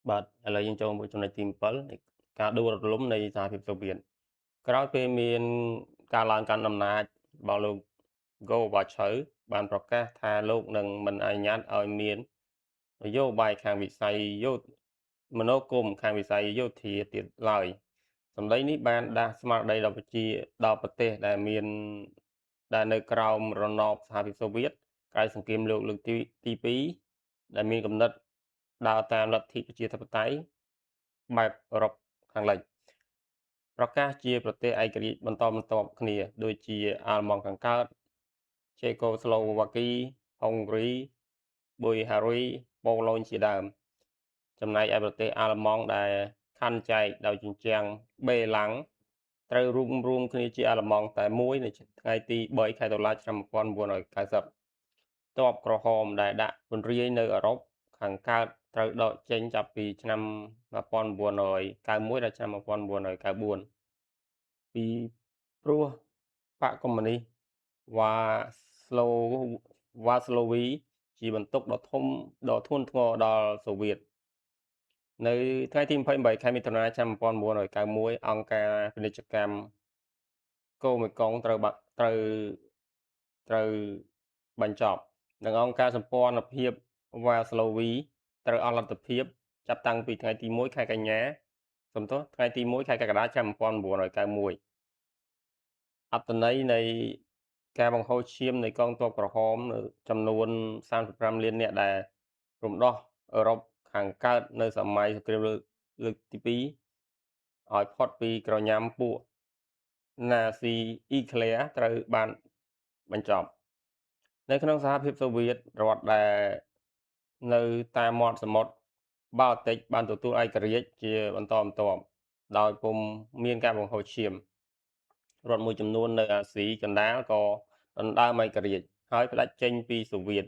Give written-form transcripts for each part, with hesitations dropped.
បាទឥឡូវយើងចូលមកចំណុចទី7នៃការដួលរលំនៃសហភាពសូវៀតក្រោយពេលមានការឡើងកាន់អំណាចរបស់លោក Gorbachev បានប្រកាសថាលោកនឹងមិនអនុញ្ញាតឲ្យមាននយោបាយខាងវិស័យយោមនោគមខាងវិស័យយោធាទៀតឡើយសម្ដីនេះបានដាស់ស្មារតីដល់ប្រទេសដែលនៅក្រោមរណបសហភាពសូវៀតក្រោយសង្គ្រាមលោកលើកទី2ដែលមានគំនិតដើរតាមលទ្ធិប្រជាធិបតេយ្យបែបអឺរ៉ុបខាងលិចប្រកាសជាប្រទេសឯករាជ្យបន្តបន្ទាប់គ្នាដូចជាអាល្លឺម៉ង់ខាងកើតជេកូស្លូវ៉ាគីហុងគ្រីប៊ុយហារុយប៉ូឡូញជាដើមចំណែកឯប្រទេសអាល្លឺម៉ង់ដែលខណ្ឌចែកដោយជញ្ជាំងបេឡាំងត្រូវរួមគ្នាជាអាល្លឺម៉ង់តែមួយនៅថ្ងៃទី3ខែតុលាឆ្នាំ1990ទ័ពក្រហមដែលដាក់ពង្រាយនៅអឺរ៉ុបខាងកើតត្រូវដកចេញចាប់ពីឆ្នាំ1991ដល់ឆ្នាំ1994ពីព្រោះបក្សកុម្មុយនីសវ៉ាស្លូវ៉ាស្លូវីជាបន្ទុកដ៏ធ្ងន់ធ្ងរដល់សូវៀតនៅថ្ងៃទី28ខែមិថុនាឆ្នាំ1991អង្គការពាណិជ្ជកម្មកូមេកុងត្រូវបញ្ចប់និងអង្គការសម្ព័ន្ធភាពវ៉ាស្លូវីត្រូវអស់លទ្ធភាពចាប់តាំងពីថ្ងៃទី1ខែកញ្ញាសំទោសថ្ងៃទី1ខែកក្កដាឆ្នាំ1991អត្ថន័យនៃការបង្ហូរឈាមនៃកងទ័ពក្រហមនៅចំនួន35លាននាក់ដែលរំដោះអឺរ៉ុបខាងកើតនៅសម័យសង្គ្រាមលើកទី2ឲ្យផុតពីក្រញាំពួកណាស៊ីអ៊ីក្លេអ៊ែរត្រូវបានបញ្ចប់នៅក្នុងសហភាពសូវៀតរដ្ឋដែលនៅតាមមាត់សមុទ្របាល់ទិកបានទទួលឯករាជ្យជាបន្តបន្ទាប់ដោយពុំមានការបង្ហូរឈាមរដ្ឋមួយចំនួននៅអាស៊ីកណ្ដាលក៏ដណ្ដើមឯករាជ្យហើយផ្ដាច់ចេញពីសូវៀត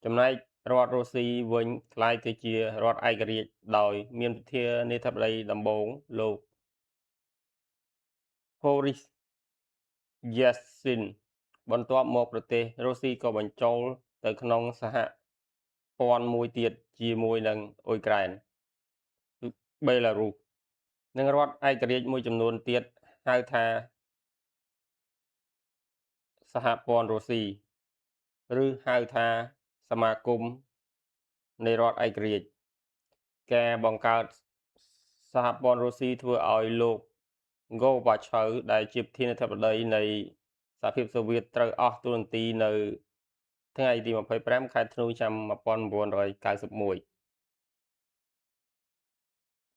ចំណែករដ្ឋរុស្ស៊ីវិញក្លាយទៅជារដ្ឋឯករាជ្យដោយមានប្រធានាធិបតីដំបូងលោក Boris Yeltsin បន្ទាប់មកប្រទេសរុស្ស៊ីក៏បញ្ចូលទៅក្នុងសហព័ន្ធមួយទៀតជាមួយនឹងអ៊ុយក្រែនបេឡារុសនិងរដ្ឋឯករាជ្យមួយចំនួនទៀតហៅថាសហព័ន្ធរុស្ស៊ីឬហៅថាសមាគមនៃរដ្ឋឯករាជ្យការបង្កើតសហព័ន្ធរុស្ស៊ីធ្វើឲ្យលោក Gorbachev ដែលជាប្រធានាធិបតីនៃសហភាពសូវៀតត្រូវអស់តួនាទីនៅថ្ងៃទី25ខែធ្នូឆ្នាំ1991